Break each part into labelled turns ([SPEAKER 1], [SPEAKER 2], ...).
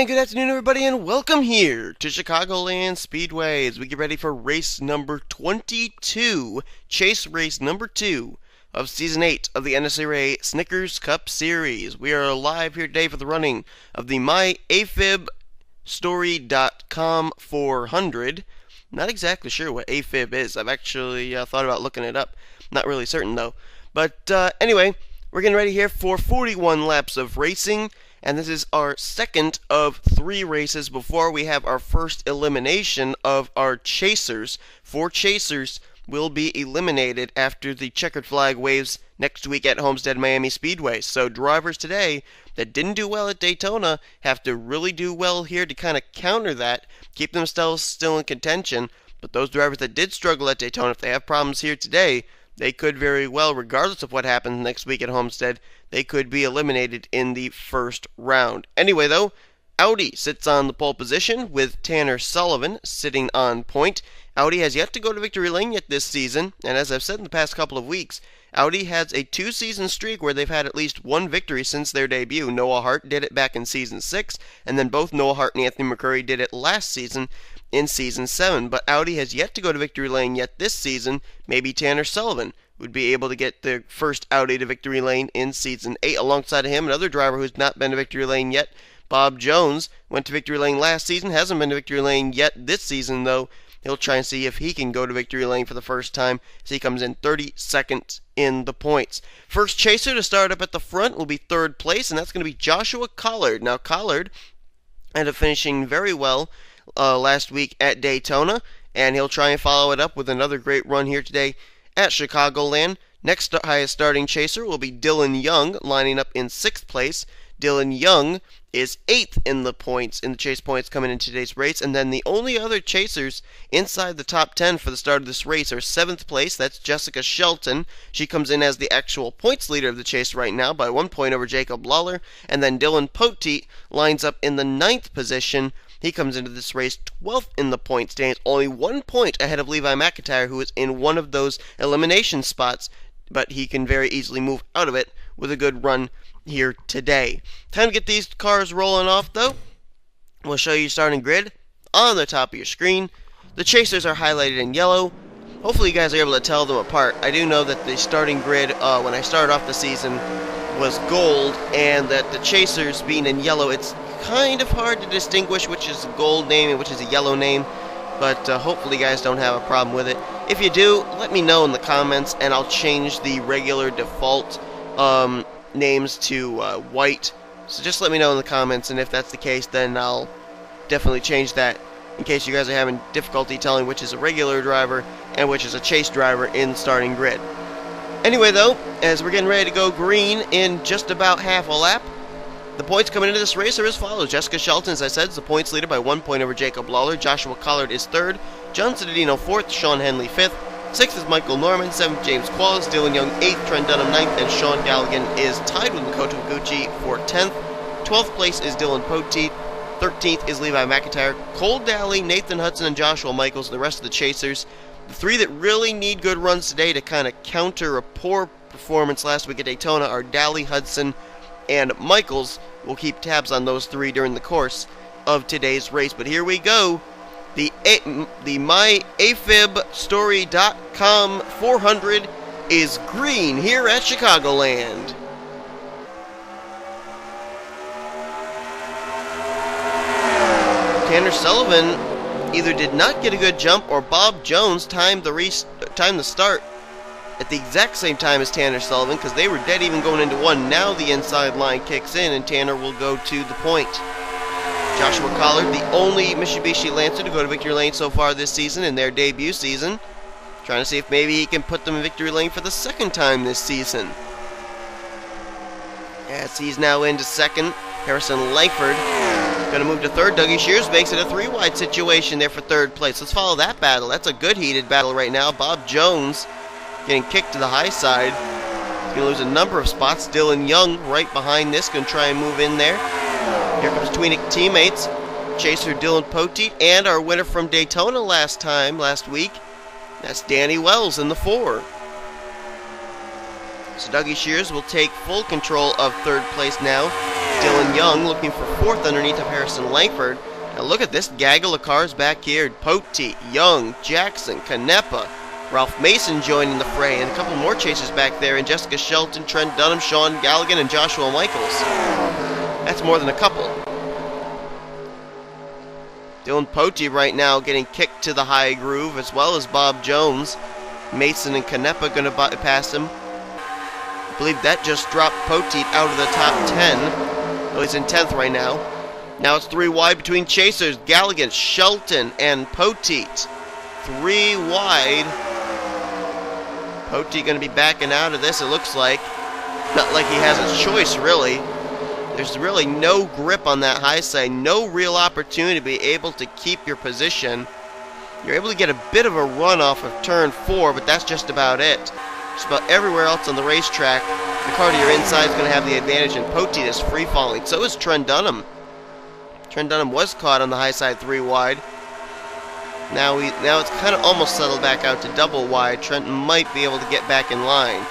[SPEAKER 1] And good afternoon, everybody, and welcome here to Chicagoland Speedway as we get ready for race number 22, chase race number 2 of Season 8 of the NNSCRA Snickers Cup Series. We are live here today for the running of the myafibstory.com 400. Not exactly sure what AFib is. I've actually thought about looking it up. Not really certain, though. But anyway, we're getting ready here for 41 laps of racing. And this is our second of 3 races before we have our first elimination of our chasers. 4 chasers will be eliminated after the checkered flag waves next week at Homestead Miami Speedway. So drivers today that didn't do well at Daytona have to really do well here to kind of counter that, keep themselves still in contention. But those drivers that did struggle at Daytona, if they have problems here today, they could very well, regardless of what happens next week at Homestead, they could be eliminated in the first round. Anyway, though, Audi sits on the pole position with Tanner Sullivan sitting on point. Audi has yet to go to victory lane yet this season, and as I've said in the past couple of weeks, Audi has a 2-season streak where they've had at least 1 victory since their debut. Noah Hart did it back in Season 6, and then both Noah Hart and Anthony McCurry did it last season in Season 7. But Audi has yet to go to victory lane yet this season. Maybe Tanner Sullivan would be able to get the first Audi to victory lane in Season 8. Alongside of him, another driver who's not been to victory lane yet, Bob Jones, went to victory lane last season, hasn't been to victory lane yet this season, though. He'll try and see if he can go to victory lane for the first time, as he comes in 32nd in the points. First chaser to start up at the front will be 3rd place, and that's going to be Joshua Collard. Now, Collard ended up finishing very well last week at Daytona, and he'll try and follow it up with another great run here today at Chicagoland. Next highest starting chaser will be Dylan Young, lining up in 6th place. Dylan Young is 8th in the points, in the chase points coming into today's race, and then the only other chasers inside the top 10 for the start of this race are 7th place, that's Jessica Shelton. She comes in as the actual points leader of the chase right now by 1 point over Jacob Lawler, and then Dylan Poteet lines up in the 9th position. He comes into this race 12th in the point standings, only 1 point ahead of Levi McIntyre, who is in one of those elimination spots, but he can very easily move out of it with a good run here today. Time to get these cars rolling off, though. We'll show you starting grid on the top of your screen. The chasers are highlighted in yellow. Hopefully you guys are able to tell them apart. I do know that the starting grid, when I started off the season, was gold, and that the chasers being in yellow, it's kind of hard to distinguish which is a gold name and which is a yellow name, but hopefully you guys don't have a problem with it. If you do, let me know in the comments, and I'll change the regular default names to white. So just let me know in the comments, and if that's the case, then I'll definitely change that in case you guys are having difficulty telling which is a regular driver and which is a chase driver in the starting grid. Anyway, though, as we're getting ready to go green in just about half a lap, the points coming into this race are as follows. Jessica Shelton, as I said, is the points leader by 1 point over Jacob Lawler. Joshua Collard is 3rd. John Cittadino 4th. Sean Henley 5th. 6th is Michael Norman. 7th, James Qualls. Dylan Young 8th. Trent Dunham 9th. And Sean Galligan is tied with Makoto Higuchi for 10th. 12th place is Dylan Poteet. 13th is Levi McIntyre. Cole Daly, Nathan Hudson, and Joshua Michaels, the rest of the chasers. The 3 that really need good runs today to kind of counter a poor performance last week at Daytona are Daly, Hudson, and Michaels. We'll keep tabs on those 3 during the course of today's race. But here we go. The myafibstory.com 400 is green here at Chicagoland. Tanner Sullivan either did not get a good jump, or Bob Jones timed the start at the exact same time as Tanner Sullivan, because they were dead even going into 1. Now the inside line kicks in, and Tanner will go to the point. Joshua Collard, the only Mitsubishi Lancer to go to victory lane so far this season in their debut season. Trying to see if maybe he can put them in victory lane for the 2nd time this season. As he's now into 2nd, Harrison Langford going to move to 3rd. Dougie Shears makes it a 3-wide situation there for 3rd place. Let's follow that battle. That's a good heated battle right now. Bob Jones getting kicked to the high side. He's going to lose a number of spots. Dylan Young right behind this, going to try and move in there. Here comes Tweenick teammates. Chaser Dylan Poteet, and our winner from Daytona last week. That's Danny Wells in the 4. So Dougie Shears will take full control of 3rd place now. Dylan Young looking for fourth underneath of Harrison Langford. Now look at this gaggle of cars back here. Poteet, Young, Jackson, Canepa, Ralph Mason joining the fray, and a couple more chasers back there, and Jessica Shelton, Trent Dunham, Sean Galligan, and Joshua Michaels. That's more than a couple. Dylan Poteet right now getting kicked to the high groove, as well as Bob Jones. Mason and Canepa going to pass him. I believe that just dropped Poteet out of the top 10. Oh, he's in 10th right now. Now it's 3 wide between chasers. Galligan, Shelton, and Poteet. 3 wide. Poteet going to be backing out of this, it looks like. Not like he has a choice, really. There's really no grip on that high side. No real opportunity to be able to keep your position. You're able to get a bit of a run off of turn 4, but that's just about it. Just about everywhere else on the racetrack, the car to your inside is going to have the advantage, and Poteet is free-falling. So is Trent Dunham. Trent Dunham was caught on the high side 3 wide. Now it's kind of almost settled back out to double wide. Trent might be able to get back in line.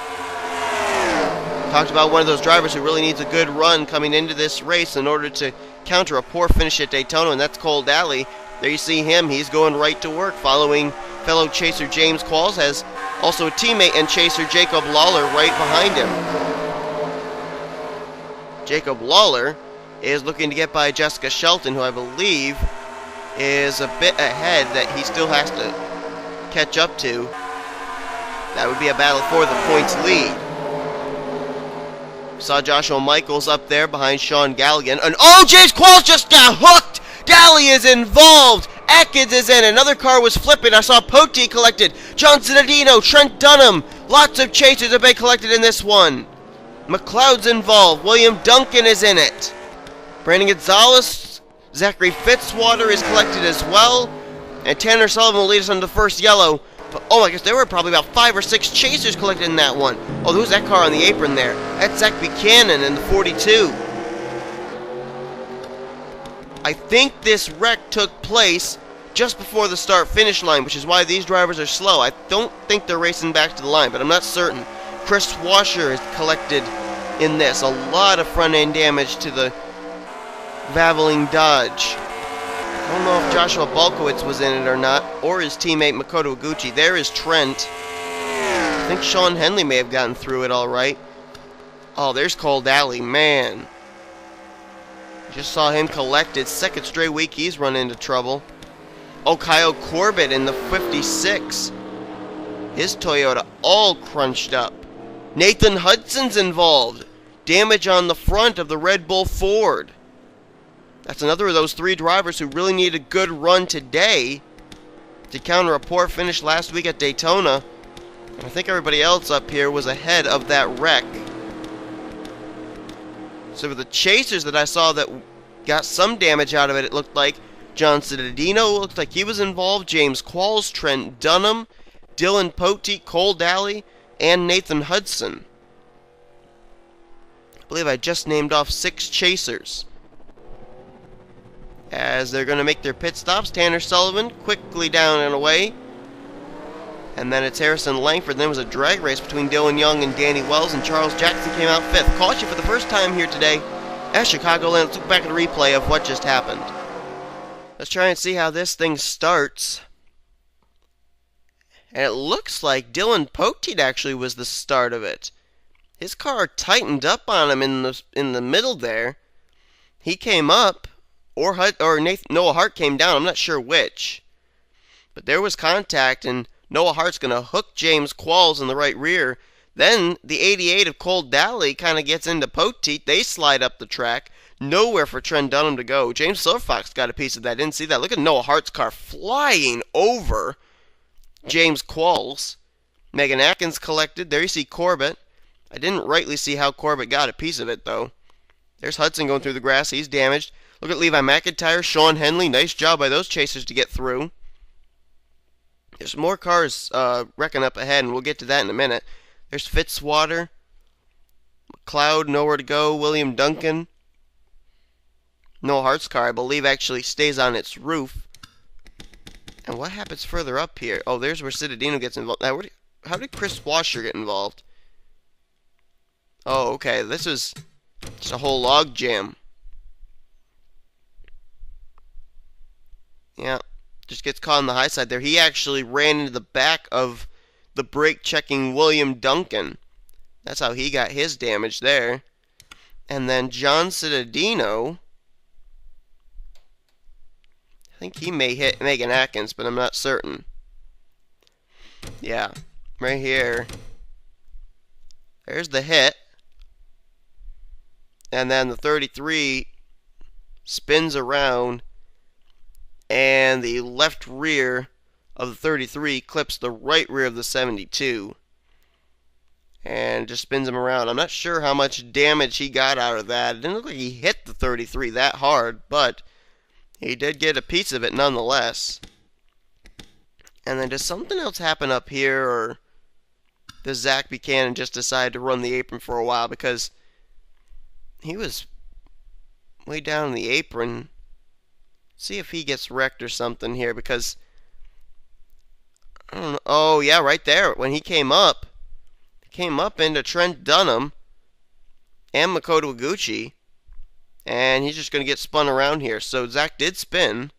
[SPEAKER 1] Talked about one of those drivers who really needs a good run coming into this race in order to counter a poor finish at Daytona, and that's Cole Daly. There you see him. He's going right to work, following fellow chaser James Qualls, has also a teammate and chaser Jacob Lawler right behind him. Jacob Lawler is looking to get by Jessica Shelton, who I believe is a bit ahead that he still has to catch up to. That would be a battle for the points lead. Saw Joshua Michaels up there behind Sean Galligan. And oh, James Qualls just got hooked! Daly is involved! Atkins is in. Another car was flipping. I saw Poteet collected. John Cittadino, Trent Dunham. Lots of chasers have been collected in this one. McLeod's involved. William Duncan is in it. Brandon Gonzalez, Zachary Fitzwater is collected as well. And Tanner Sullivan will lead us on the first yellow. But, oh my gosh, there were probably about 5 or 6 chasers collected in that one. Oh, who's that car on the apron there? That's Zach Buchanan in the 42. I think this wreck took place just before the start-finish line, which is why these drivers are slow. I don't think they're racing back to the line, but I'm not certain. Chris Washer is collected in this. A lot of front-end damage to the Vaveling Dodge. I don't know if Joshua Balkowitz was in it or not, or his teammate Makoto Iguchi. There is Trent. I think Sean Henley may have gotten through it all right. Oh, there's Cole Daly, man. Just saw him collected. Second straight week he's run into trouble. Oh, Kyle Corbett in the 56. His Toyota all crunched up. Nathan Hudson's involved. Damage on the front of the Red Bull Ford. That's another of those 3 drivers who really need a good run today to counter a poor finish last week at Daytona. And I think everybody else up here was ahead of that wreck. So for the chasers that I saw that got some damage out of it, it looked like John Cittadino looked like he was involved, James Qualls, Trent Dunham, Dylan Poteet, Cole Daly, and Nathan Hudson. I believe I just named off 6 chasers. As they're going to make their pit stops, Tanner Sullivan quickly down and away. And then it's Harrison Langford. Then it was a drag race between Dylan Young and Danny Wells, and Charles Jackson came out 5th. Caution for the first time here today at Chicagoland. Let's look back at the replay of what just happened. Let's try and see how this thing starts. And it looks like Dylan Poteet actually was the start of it. His car tightened up on him in the middle there. He came up, or Noah Hart came down. I'm not sure which. But there was contact, and Noah Hart's going to hook James Qualls in the right rear. Then the 88 of Cole Daly kind of gets into Poteet. They slide up the track. Nowhere for Trent Dunham to go. James Silverfox got a piece of that. Didn't see that. Look at Noah Hart's car flying over James Qualls. Megan Atkins collected. There you see Corbett. I didn't rightly see how Corbett got a piece of it, though. There's Hudson going through the grass. He's damaged. Look at Levi McIntyre, Sean Henley. Nice job by those chasers to get through. There's more cars wrecking up ahead, and we'll get to that in a minute. There's Fitzwater. McLeod, nowhere to go. William Duncan. Noah Hart's car, I believe, actually stays on its roof. And what happens further up here? Oh, there's where Cittadino gets involved. Now, how did Chris Washer get involved? Oh, okay. This is just a whole log jam. Yeah, just gets caught on the high side there. He actually ran into the back of the brake-checking William Duncan. That's how he got his damage there. And then John Cittadino, I think he may hit Megan Atkins, but I'm not certain. Yeah, right here. There's the hit. And then the 33 spins around, and the left rear of the 33 clips the right rear of the 72. And just spins him around. I'm not sure how much damage he got out of that. It didn't look like he hit the 33 that hard, but he did get a piece of it nonetheless. And then does something else happen up here, or does Zach Buchanan just decide to run the apron for a while? Because he was way down in the apron. See if he gets wrecked or something here, because I don't know. Oh yeah, right there when he came up into Trent Dunham and Makoto Iguchi, and he's just going to get spun around here. So Zach did spin,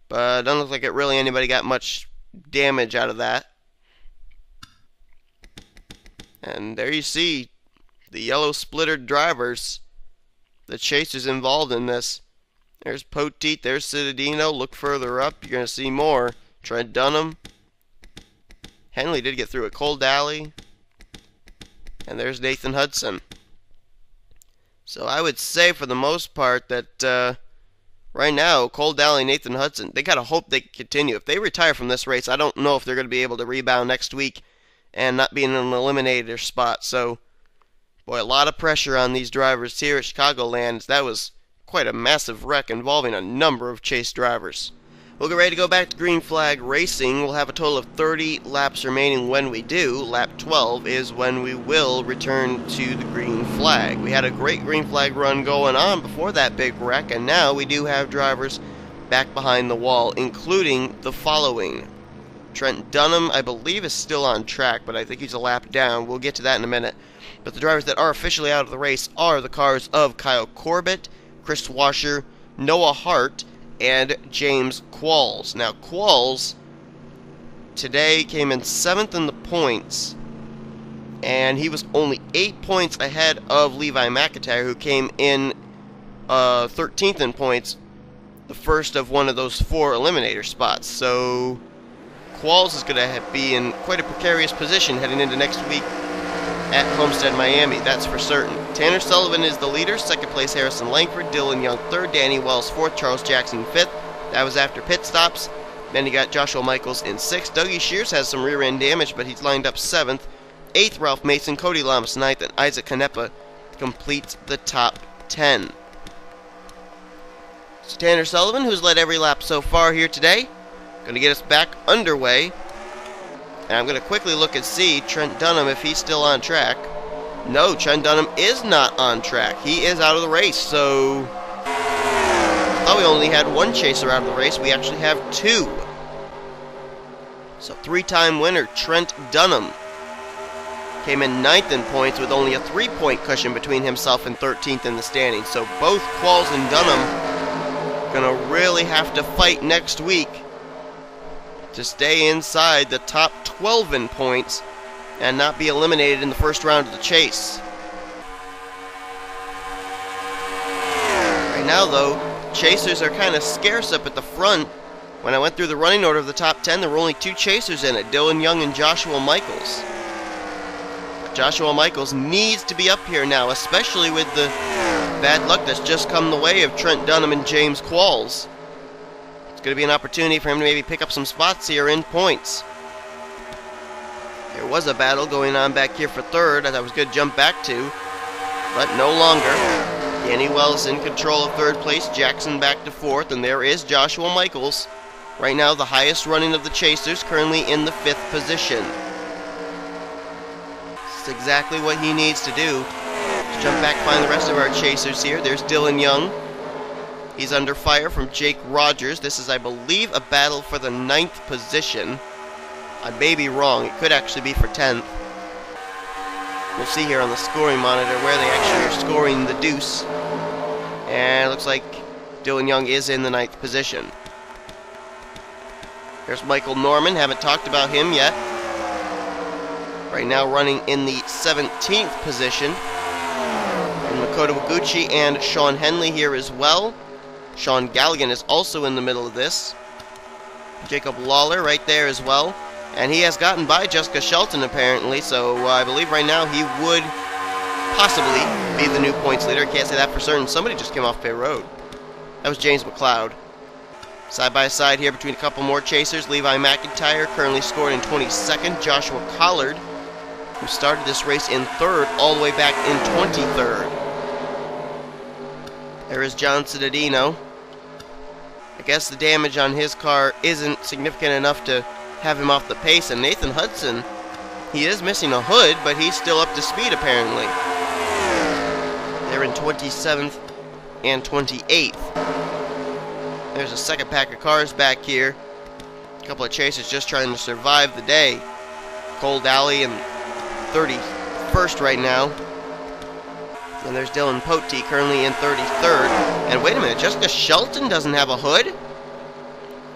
[SPEAKER 1] but it doesn't look like it really anybody got much damage out of that. And there you see the yellow splittered drivers, the chasers involved in this. There's Poteet, there's Cittadino. Look further up, you're going to see more. Trent Dunham. Henley did get through it. Cole Daly. And there's Nathan Hudson. So I would say for the most part that right now, Cole Daly and Nathan Hudson, they got to hope they can continue. If they retire from this race, I don't know if they're going to be able to rebound next week and not be in an eliminator spot. So, boy, a lot of pressure on these drivers here at Chicagoland. That was quite a massive wreck involving a number of chase drivers. We'll get ready to go back to green flag racing. We'll have a total of 30 laps remaining when we do. Lap 12 is when we will return to the green flag. We had a great green flag run going on before that big wreck, and now we do have drivers back behind the wall, including the following. Trent Dunham, I believe, is still on track, but I think he's a lap down. We'll get to that in a minute. But the drivers that are officially out of the race are the cars of Kyle Corbett, Chris Washer, Noah Hart, and James Qualls. Now, Qualls today came in 7th in the points, and he was only 8 points ahead of Levi McIntyre, who came in 13th in points, the first of one of those 4 eliminator spots. So Qualls is going to be in quite a precarious position heading into next week at Homestead, Miami, that's for certain. Tanner Sullivan is the leader. Second place, Harrison Langford. Dylan Young third. Danny Wells fourth. Charles Jackson fifth. That was after pit stops. Then you got Joshua Michaels in sixth. Dougie Shears has some rear end damage, but he's lined up seventh. Eighth, Ralph Mason. Cody Lamas ninth. And Isaac Canepa completes the top 10. So Tanner Sullivan, who's led every lap so far here today, going to get us back underway. And I'm going to quickly look and see Trent Dunham if he's still on track. No, Trent Dunham is not on track. He is out of the race, so I thought we only had one chaser out of the race. We actually have 2. So 3-time winner Trent Dunham came in 9th in points with only a 3-point cushion between himself and 13th in the standings. So both Qualls and Dunham going to really have to fight next week to stay inside the top 12 in points and not be eliminated in the first round of the chase. Right now, though, chasers are kind of scarce up at the front. When I went through the running order of the top 10, there were only 2 chasers in it, Dylan Young and Joshua Michaels. Joshua Michaels needs to be up here now, especially with the bad luck that's just come the way of Trent Dunham and James Qualls. It's going to be an opportunity for him to maybe pick up some spots here in points. There was a battle going on back here for third that I was going to jump back to, but no longer. Danny Wells in control of third place, Jackson back to fourth, and there is Joshua Michaels. Right now the highest running of the chasers, currently in the 5th position. This is exactly what he needs to do. Let's jump back, find the rest of our chasers here. There's Dylan Young. He's under fire from Jake Rogers. This is, I believe, a battle for the 9th position. I may be wrong. It could actually be for 10th. We'll see here on the scoring monitor where they actually are scoring the deuce. And it looks like Dylan Young is in the 9th position. There's Michael Norman. Haven't talked about him yet. Right now running in the 17th position. And Makoto Waguchi and Sean Henley here as well. Sean Galligan is also in the middle of this. Jacob Lawler right there as well. And he has gotten by Jessica Shelton apparently, so I believe right now he would possibly be the new points leader. I can't say that for certain. Somebody just came off pit road. That was James McLeod. Side by side here between a couple more chasers. Levi McIntyre currently scored in 22nd. Joshua Collard, who started this race in 3rd, all the way back in 23rd. There is John Cittadino. I guess the damage on his car isn't significant enough to have him off the pace. And Nathan Hudson, he is missing a hood, but he's still up to speed apparently. They're in 27th and 28th. There's a second pack of cars back here. A couple of chasers just trying to survive the day. Cole Dally in 31st right now. And there's Dylan Pote currently in 33rd. And wait a minute, Jessica Shelton doesn't have a hood?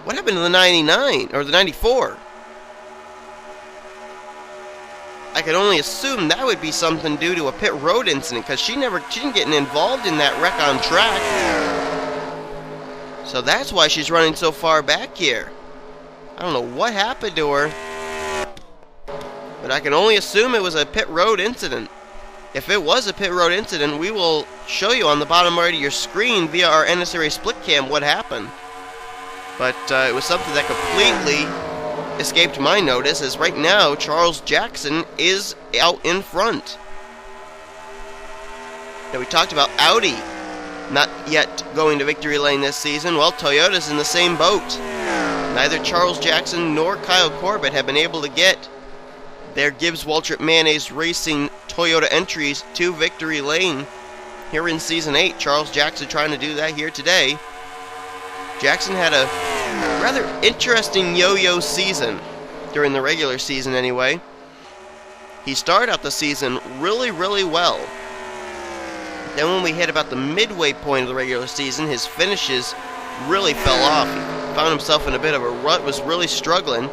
[SPEAKER 1] What happened to the 99 or the 94? I could only assume that would be something due to a pit road incident, because she didn't get involved in that wreck on track. So that's why she's running so far back here. I don't know what happened to her, but I can only assume it was a pit road incident. If it was a pit road incident, we will show you on the bottom right of your screen via our NNSCRA split cam what happened. But it was something that completely escaped my notice, as right now Charles Jackson is out in front. Now we talked about Audi not yet going to victory lane this season. Well, Toyota's in the same boat. Neither Charles Jackson nor Kyle Corbett have been able to get their Gibbs Waltrip Mayonnaise Racing Toyota entries to victory lane here in Season 8. Charles Jackson trying to do that here today. Jackson had a rather interesting yo-yo season during the regular season anyway. He started out the season really, really well. Then when we hit about the midway point of the regular season, his finishes really fell off. He found himself in a bit of a rut, was really struggling.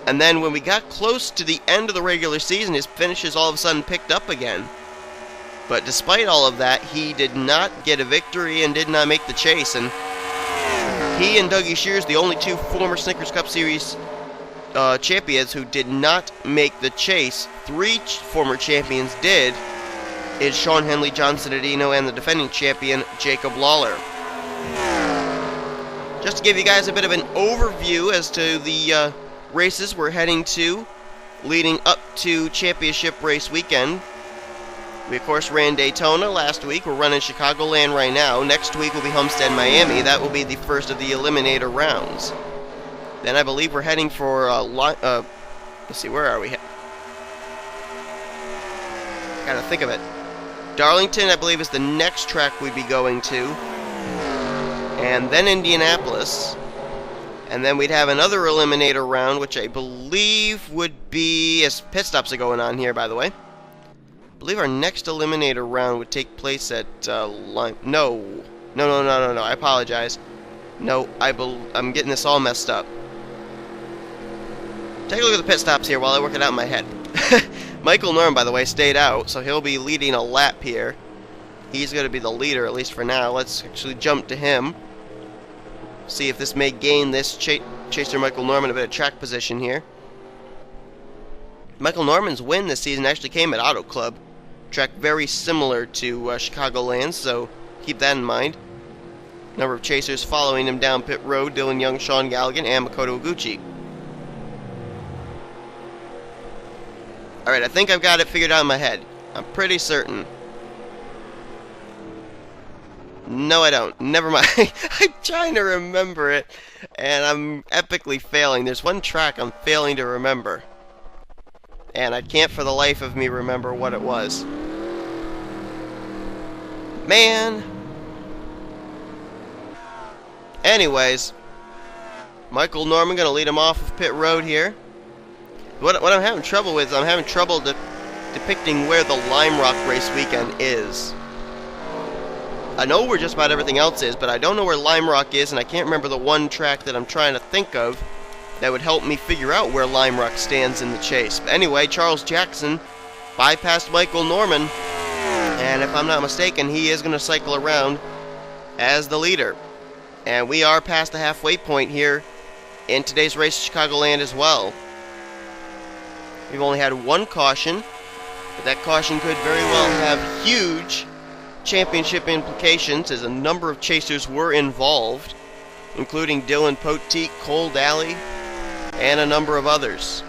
[SPEAKER 1] And then when we got close to the end of the regular season, his finishes all of a sudden picked up again. But despite all of that, he did not get a victory and did not make the chase. And he and Dougie Shears, the only two former Snickers Cup Series champions who did not make the chase. 3 former champions did. Is Sean Henley, John Cittadino, and the defending champion, Jacob Lawler. Just to give you guys a bit of an overview as to the races we're heading to leading up to championship race weekend. We, of course, ran Daytona last week. We're running Chicagoland right now. Next week will be Homestead, Miami. That will be the first of the eliminator rounds. Then I believe we're heading for, let's see, where are we? Gotta think of it. Darlington, I believe, is the next track we'd be going to. And then Indianapolis. And then we'd have another eliminator round, which I believe would be, as pit stops are going on here, by the way. I believe our next eliminator round would take place at No, I apologize. No, I'm getting this all messed up. Take a look at the pit stops here while I work it out in my head. Michael Norm, by the way, stayed out, so he'll be leading a lap here. He's going to be the leader, at least for now. Let's actually jump to him. See if this may gain this chaser Michael Norman a bit of track position here. Michael Norman's win this season actually came at Auto Club. Track very similar to Chicagoland, so keep that in mind. Number of chasers following him down pit road: Dylan Young, Sean Galligan, and Makoto Oguchi. Alright, I think I've got it figured out in my head. I'm pretty certain. No, I don't. Never mind. I'm trying to remember it, and I'm epically failing. There's one track I'm failing to remember. And I can't for the life of me remember what it was. Man. Anyways, Michael Norman going to lead him off of pit road here. What I'm having trouble with is I'm having trouble depicting where the Lime Rock race weekend is. I know where just about everything else is, but I don't know where Lime Rock is, and I can't remember the one track that I'm trying to think of that would help me figure out where Lime Rock stands in the chase. But anyway, Charles Jackson bypassed Michael Norman, and if I'm not mistaken, he is going to cycle around as the leader. And we are past the halfway point here in today's race at Chicagoland as well. We've only had one caution, but that caution could very well have huge championship implications, as a number of chasers were involved, including Dylan Poteet, Cole Daly, and a number of others.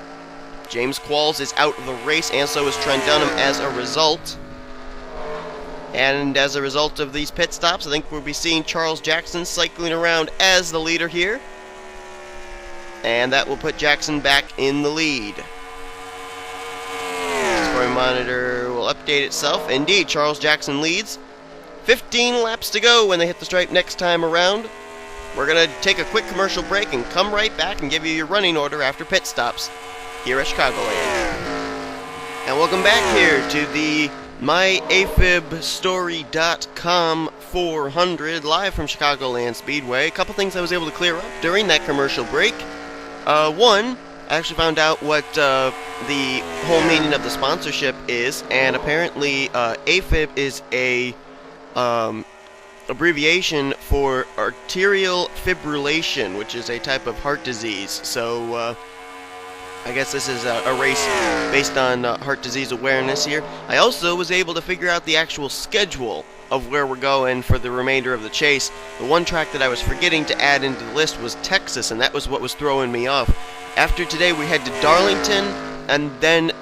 [SPEAKER 1] James Qualls is out of the race, and so is Trent Dunham as a result. And as a result of these pit stops, I think we'll be seeing Charles Jackson cycling around as the leader here. And that will put Jackson back in the lead. Scoring monitor will update itself. Indeed, Charles Jackson leads. 15 laps to go when they hit the stripe next time around. We're going to take a quick commercial break and come right back and give you your running order after pit stops here at Chicagoland. And welcome back here to the myafibstory.com 400 live from Chicagoland Speedway. A couple things I was able to clear up during that commercial break. One, I actually found out what the whole meaning of the sponsorship is, and apparently AFib is a abbreviation for arterial fibrillation, which is a type of heart disease. So I guess this is a race based on heart disease awareness here. I also was able to figure out the actual schedule of where we're going for the remainder of the chase. The one track that I was forgetting to add into the list was Texas, and that was what was throwing me off. After today, we head to Darlington, and then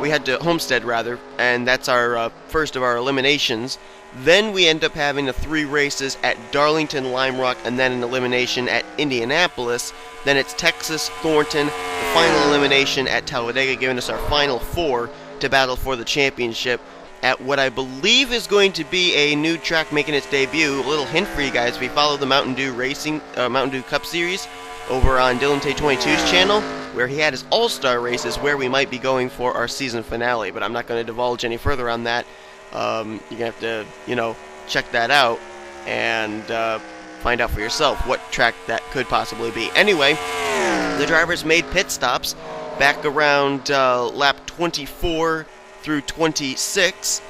[SPEAKER 1] we head to Homestead rather, and that's our first of our eliminations. Then we end up having the 3 races at Darlington, Lime Rock, and then an elimination at Indianapolis. Then it's Texas, Thornton, the final elimination at Talladega, giving us our final 4 to battle for the championship at what I believe is going to be a new track making its debut. A little hint for you guys: if you follow the Mountain Dew Cup Series over on Dylan Tay 22's channel, where he had his All-Star races, where we might be going for our season finale. But I'm not going to divulge any further on that. You're going to have to, check that out and find out for yourself what track that could possibly be. Anyway, the drivers made pit stops back around lap 24 through 26,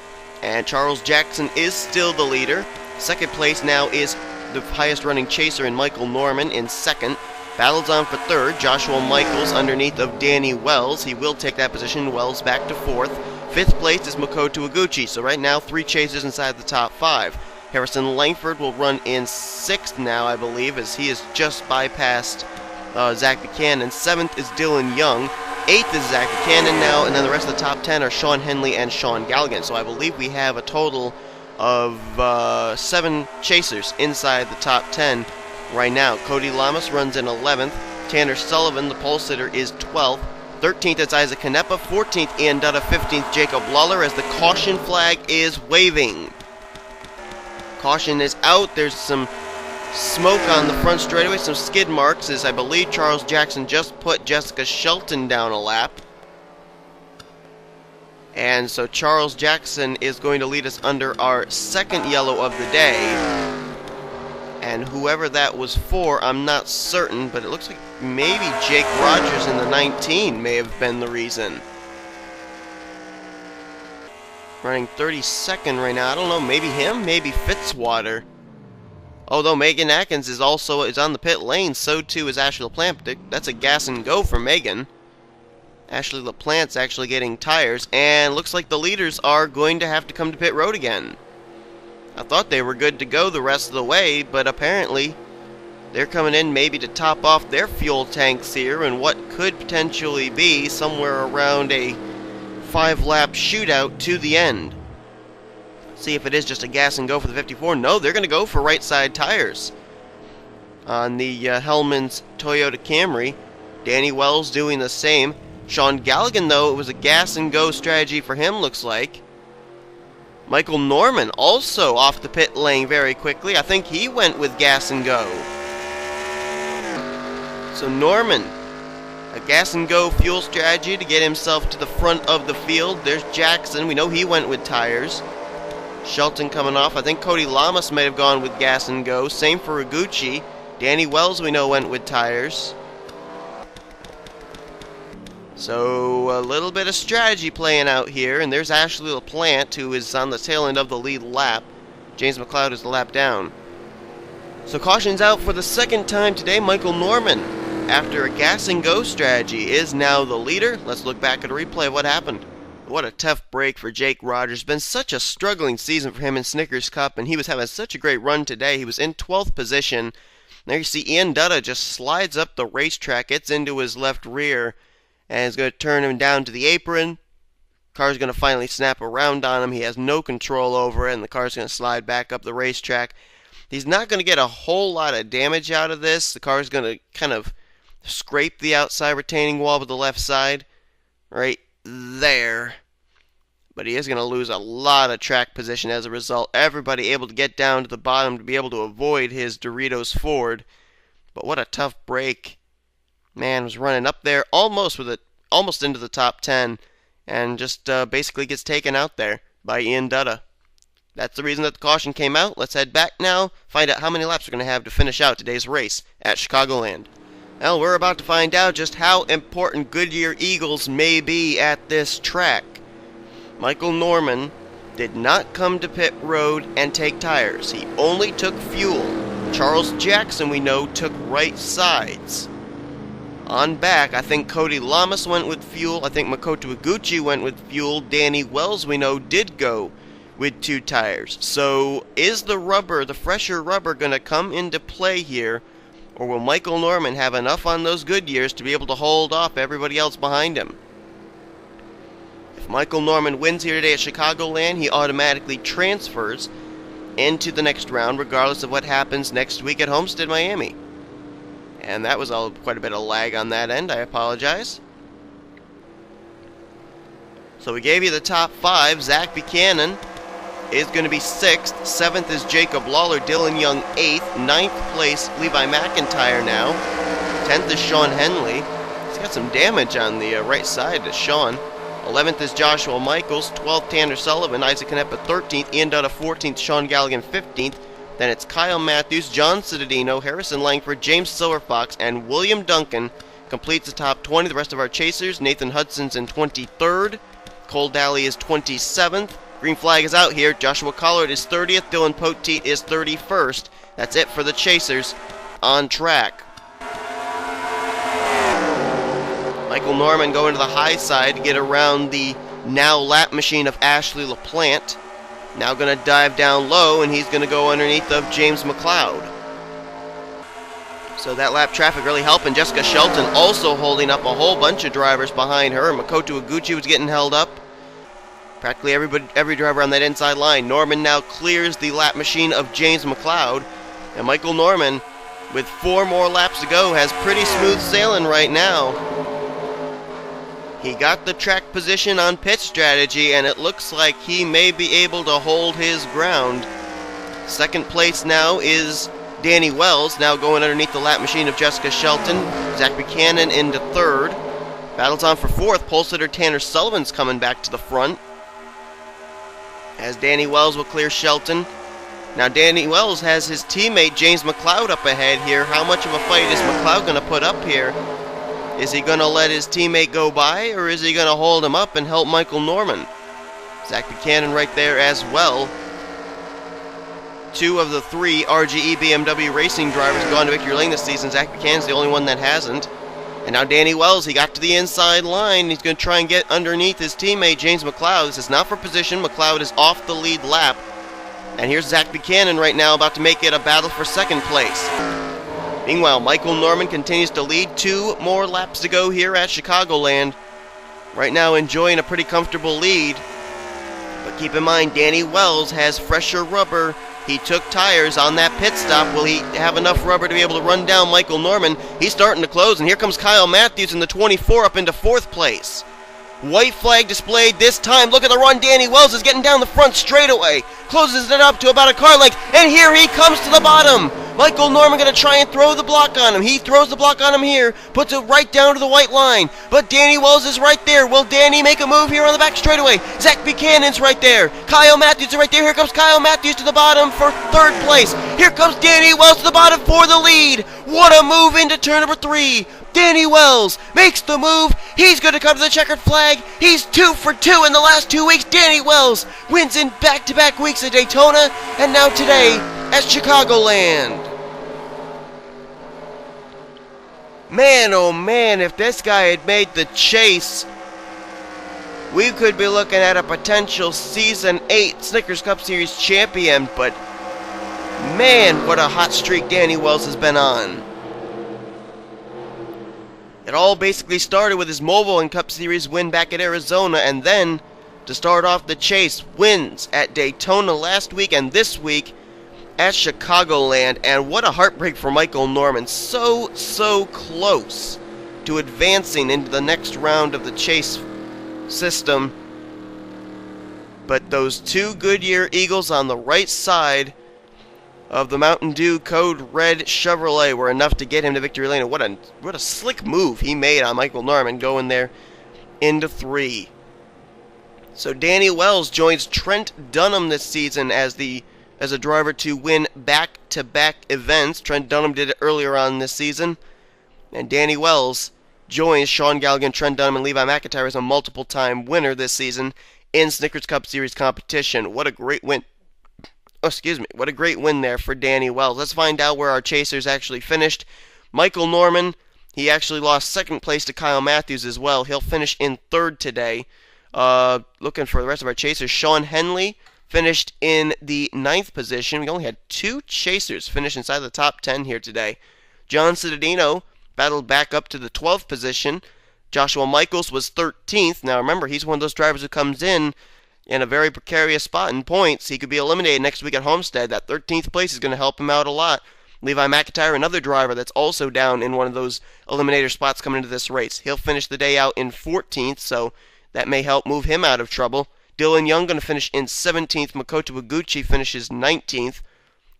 [SPEAKER 1] and Charles Jackson is still the leader. Second place now is the highest running chaser in Michael Norman in second. Battles on for third. Joshua Michaels underneath of Danny Wells. He will take that position. Wells back to fourth. Fifth place is Makoto Iguchi. So right now, 3 chasers inside the top 5. Harrison Langford will run in 6th now, I believe, as he has just bypassed Zach Buchanan. 7th is Dylan Young. 8th is Zach Buchanan now, and then the rest of the top 10 are Sean Henley and Sean Galligan. So I believe we have a total of 7 chasers inside the top 10 right now. Cody Lamas runs in 11th. Tanner Sullivan, the pole sitter, is 12th. 13th is Isaac Canepa. 14th, Ian Dutta. 15th, Jacob Lawler, as the caution flag is waving. Caution is out. There's some smoke on the front straightaway, some skid marks, as I believe Charles Jackson just put Jessica Shelton down a lap. And so Charles Jackson is going to lead us under our second yellow of the day. And whoever that was for, I'm not certain, but it looks like maybe Jake Rogers in the 19 may have been the reason. Running 32nd right now. I don't know, maybe him, maybe Fitzwater. Although Megan Atkins is on the pit lane, so too is Ashley LaPlante. That's a gas and go for Megan. Ashley LaPlante's actually getting tires, and looks like the leaders are going to have to come to pit road again. I thought they were good to go the rest of the way, but apparently they're coming in maybe to top off their fuel tanks here in what could potentially be somewhere around a 5-lap shootout to the end. See if it is just a gas and go for the 54. No, they're going to go for right side tires on the Hellman's Toyota Camry. Danny Wells doing the same. Sean Galligan, though, it was a gas and go strategy for him, looks like. Michael Norman also off the pit lane very quickly. I think he went with gas and go. So Norman, a gas and go fuel strategy to get himself to the front of the field. There's Jackson. We know he went with tires. Shelton coming off. I think Cody Lamas may have gone with gas and go. Same for Iguchi. Danny Wells, we know, went with tires. So a little bit of strategy playing out here, and there's Ashley LaPlante, who is on the tail end of the lead lap. James McLeod is the lap down. So caution's out for the second time today. Michael Norman, after a gas and go strategy, is now the leader. Let's look back at a replay of what happened. What a tough break for Jake Rogers. Been such a struggling season for him in Snickers Cup, and he was having such a great run today. He was in 12th position. There you see Ian Dutta just slides up the racetrack, gets into his left rear, and is going to turn him down to the apron. Car's going to finally snap around on him. He has no control over it, and the car's going to slide back up the racetrack. He's not going to get a whole lot of damage out of this. The car's going to kind of scrape the outside retaining wall with the left side right there. But he is going to lose a lot of track position as a result. Everybody able to get down to the bottom to be able to avoid his Doritos Ford. But what a tough break. Man was running up there almost into the top 10, and just basically gets taken out there by Ian Dutta. That's the reason that the caution came out. Let's head back now, find out how many laps we're going to have to finish out today's race at Chicagoland. Well, we're about to find out just how important Goodyear Eagles may be at this track. Michael Norman did not come to pit road and take tires. He only took fuel. Charles Jackson, we know, took right sides. On back, I think Cody Lamas went with fuel. I think Makoto Iguchi went with fuel. Danny Wells, we know, did go with 2 tires. So is the rubber, the fresher rubber, going to come into play here? Or will Michael Norman have enough on those Goodyears to be able to hold off everybody else behind him? If Michael Norman wins here today at Chicagoland, he automatically transfers into the next round, regardless of what happens next week at Homestead, Miami. And that was quite a bit of lag on that end. I apologize. So we gave you the top 5. Zach Buchanan is going to be 6th. 7th is Jacob Lawler. Dylan Young 8th. 9th place, Levi McIntyre now. 10th is Sean Henley. He's got some damage on the right side to Sean. 11th is Joshua Michaels. 12th, Tanner Sullivan. Isaac Canepa 13th. Ian Dutta 14th. Sean Galligan 15th. Then it's Kyle Matthews, John Cittadino, Harrison Langford, James Silverfox, and William Duncan completes the top 20. The rest of our chasers, Nathan Hudson's in 23rd. Cole Daly is 27th. Green flag is out here. Joshua Collard is 30th. Dylan Poteet is 31st. That's it for the chasers on track. Michael Norman going to the high side to get around the now lap machine of Ashley LaPlante. Now going to dive down low, and he's going to go underneath of James McLeod. So that lap traffic really helping. Jessica Shelton also holding up a whole bunch of drivers behind her. Makoto Iguchi was getting held up. Practically every driver on that inside line. Norman now clears the lap machine of James McLeod. And Michael Norman, with 4 more laps to go, has pretty smooth sailing right now. He got the track position on pit strategy, and it looks like he may be able to hold his ground. 2nd place now is Danny Wells, now going underneath the lap machine of Jessica Shelton. Zach Buchanan into 3rd. Battles on for 4th. Pole sitter Tanner Sullivan's coming back to the front, as Danny Wells will clear Shelton. Now Danny Wells has his teammate James McLeod up ahead here. How much of a fight is McLeod going to put up here? Is he going to let his teammate go by, or is he going to hold him up and help Michael Norman? Zach Buchanan right there as well. 2 of the 3 RGE BMW racing drivers have gone to victory lane this season. Zach Buchanan's the only one that hasn't. And now Danny Wells, he got to the inside line. He's going to try and get underneath his teammate James McLeod. This is not for position. McLeod is off the lead lap. And here's Zach Buchanan right now about to make it a battle for 2nd place. Meanwhile, Michael Norman continues to lead. 2 more laps to go here at Chicagoland. Right now enjoying a pretty comfortable lead. But keep in mind, Danny Wells has fresher rubber. He took tires on that pit stop. Will he have enough rubber to be able to run down Michael Norman? He's starting to close, and here comes Kyle Matthews in the 24 up into 4th place. White flag displayed this time. Look at the run. Danny Wells is getting down the front straightaway. Closes it up to about a car length, and here he comes to the bottom. Michael Norman going to try and throw the block on him. He throws the block on him here, puts it right down to the white line. But Danny Wells is right there. Will Danny make a move here on the back straightaway? Zach Buchanan's right there. Kyle Matthews is right there. Here comes Kyle Matthews to the bottom for 3rd place. Here comes Danny Wells to the bottom for the lead. What a move into turn number 3. Danny Wells makes the move. He's going to come to the checkered flag. He's 2 for 2 in the last 2 weeks. Danny Wells wins in back-to-back weeks at Daytona and now today at Chicagoland. Man, oh man, if this guy had made the chase, we could be looking at a potential Season 8 Snickers Cup Series champion, but man, what a hot streak Danny Wells has been on. It all basically started with his Mobile and Cup Series win back at Arizona, and then, to start off the chase, wins at Daytona last week and this week at Chicagoland. And what a heartbreak for Michael Norman. So close to advancing into the next round of the chase system. But those two Goodyear Eagles on the right side of the Mountain Dew Code Red Chevrolet were enough to get him to victory lane. What a slick move he made on Michael Norman going there into 3. So Danny Wells joins Trent Dunham this season as a driver to win back-to-back events. Trent Dunham did it earlier on this season, and Danny Wells joins Sean Galligan, Trent Dunham, and Levi McIntyre as a multiple-time winner this season in Snickers Cup Series competition. What a great win. What a great win there for Danny Wells. Let's find out where our chasers actually finished. Michael Norman, he actually lost second place to Kyle Matthews as well. He'll finish in 3rd today. Looking for the rest of our chasers. Sean Henley finished in the 9th position. We only had 2 chasers finish inside the top 10 here today. John Cittadino battled back up to the 12th position. Joshua Michaels was 13th. Now remember, he's one of those drivers who comes in a very precarious spot in points. He could be eliminated next week at Homestead. That 13th place is going to help him out a lot. Levi McIntyre, another driver that's also down in one of those eliminator spots coming into this race. He'll finish the day out in 14th, so that may help move him out of trouble. Dylan Young going to finish in 17th. Makoto Iguchi finishes 19th.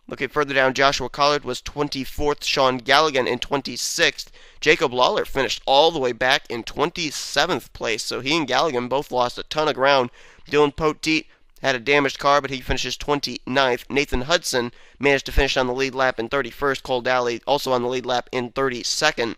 [SPEAKER 1] Looking further down, Joshua Collard was 24th. Sean Galligan in 26th. Jacob Lawler finished all the way back in 27th place. So he and Galligan both lost a ton of ground. Dylan Poteet had a damaged car, but he finishes 29th. Nathan Hudson managed to finish on the lead lap in 31st. Cole Daly also on the lead lap in 32nd.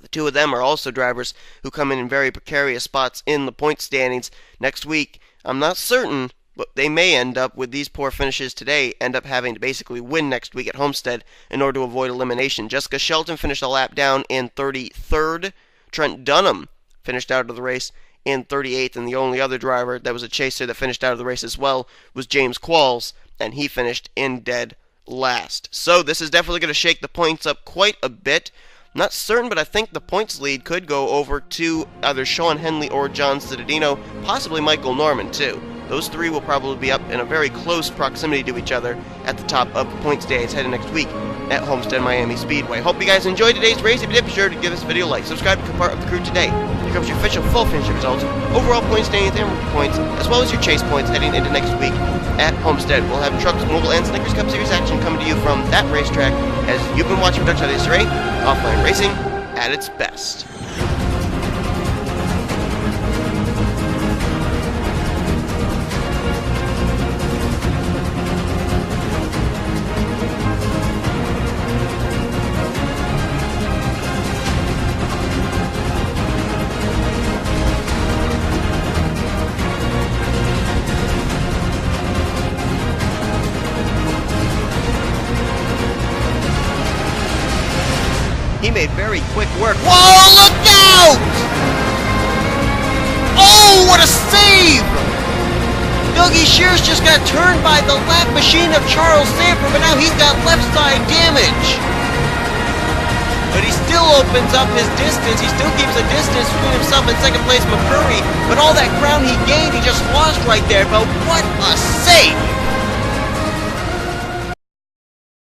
[SPEAKER 1] The two of them are also drivers who come in very precarious spots in the point standings. Next week, I'm not certain, but they may end up, with these poor finishes today, end up having to basically win next week at Homestead in order to avoid elimination. Jessica Shelton finished a lap down in 33rd. Trent Dunham finished out of the race in 38th, and the only other driver that was a chaser that finished out of the race as well was James Qualls, and he finished in dead last. So this is definitely going to shake the points up quite a bit. Not certain, but I think the points lead could go over to either Sean Henley or John Cittadino, possibly Michael Norman too. Those three will probably be up in a very close proximity to each other at the top of the point standings heading next week at Homestead Miami Speedway. Hope you guys enjoyed today's race. If you did, be sure to give this video a like. Subscribe to become part of the crew today. Here comes your official full finish results, overall point standings and rookie points, as well as your chase points heading into next week at Homestead. We'll have Trucks, Mobile, and Snickers Cup Series action coming to you from that racetrack as you've been watching production of this race, offline racing at its best. He made very quick work. Whoa, look out! Oh, what a save! Dougie Shears just got turned by the lap machine of Charles Sanford, but now he's got left side damage. But he still opens up his distance. He still keeps a distance between himself and second place McCurry. But all that ground he gained, he just lost right there. But what a save!